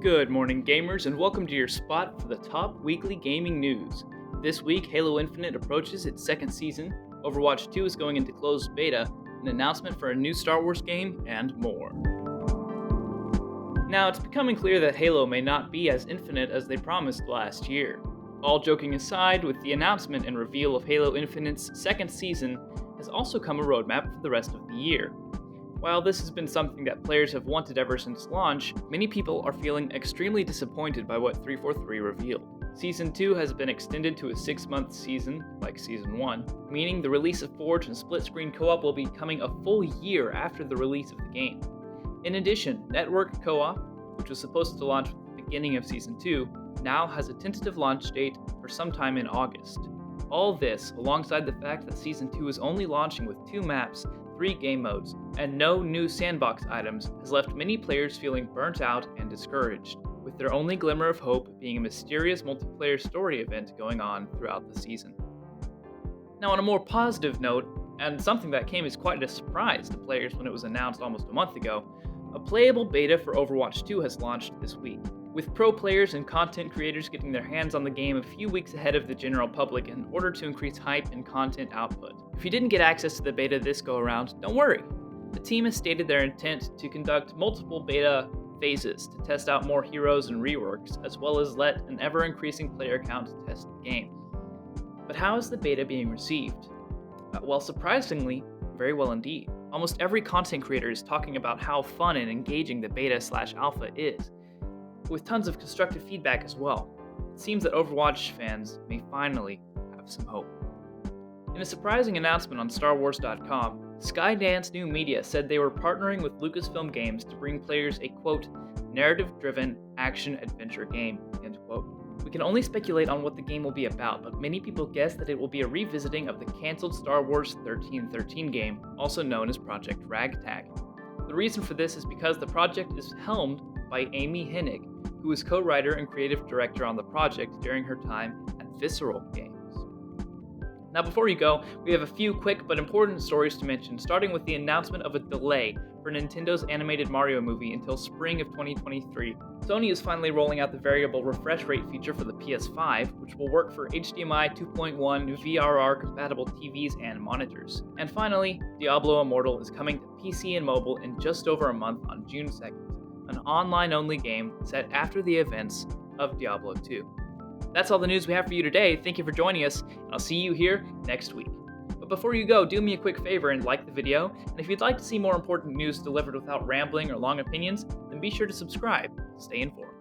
Good morning, gamers, and welcome to your spot for the top weekly gaming news. This week, Halo Infinite approaches its second season, Overwatch 2 is going into closed beta, an announcement for a new Star Wars game, and more. Now, it's becoming clear that Halo may not be as infinite as they promised last year. All joking aside, with the announcement and reveal of Halo Infinite's second season has also come a roadmap for the rest of the year. While this has been something that players have wanted ever since launch, many people are feeling extremely disappointed by what 343 revealed. Season 2 has been extended to a 6-month season, like Season 1, meaning the release of Forge and split-screen co-op will be coming a full year after the release of the game. In addition, Network Co-op, which was supposed to launch at the beginning of Season 2, now has a tentative launch date for sometime in August. All this, alongside the fact that Season 2 is only launching with 2 maps, 3 game modes, and no new sandbox items, has left many players feeling burnt out and discouraged, with their only glimmer of hope being a mysterious multiplayer story event going on throughout the season. Now, on a more positive note, and something that came as quite a surprise to players when it was announced almost a month ago, a playable beta for Overwatch 2 has launched this week, with pro players and content creators getting their hands on the game a few weeks ahead of the general public in order to increase hype and content output. If you didn't get access to the beta this go around, don't worry. The team has stated their intent to conduct multiple beta phases to test out more heroes and reworks, as well as let an ever-increasing player count test the game. But how is the beta being received? Well, surprisingly, very well indeed. Almost every content creator is talking about how fun and engaging the beta/alpha is, with tons of constructive feedback as well. It seems that Overwatch fans may finally have some hope. In a surprising announcement on StarWars.com, Skydance New Media said they were partnering with Lucasfilm Games to bring players a, quote, narrative-driven action-adventure game, end quote. We can only speculate on what the game will be about, but many people guess that it will be a revisiting of the cancelled Star Wars 1313 game, also known as Project Ragtag. The reason for this is because the project is helmed by Amy Hennig, who was co-writer and creative director on the project during her time at Visceral Games. Now, before you go, we have a few quick but important stories to mention, starting with the announcement of a delay for Nintendo's animated Mario movie until spring of 2023. Sony is finally rolling out the variable refresh rate feature for the PS5, which will work for HDMI 2.1 VRR-compatible TVs and monitors. And finally, Diablo Immortal is coming to PC and mobile in just over a month on June 2nd, an online-only game set after the events of Diablo 2. That's all the news we have for you today. Thank you for joining us, and I'll see you here next week. But before you go, do me a quick favor and like the video, and if you'd like to see more important news delivered without rambling or long opinions, then be sure to subscribe. Stay informed.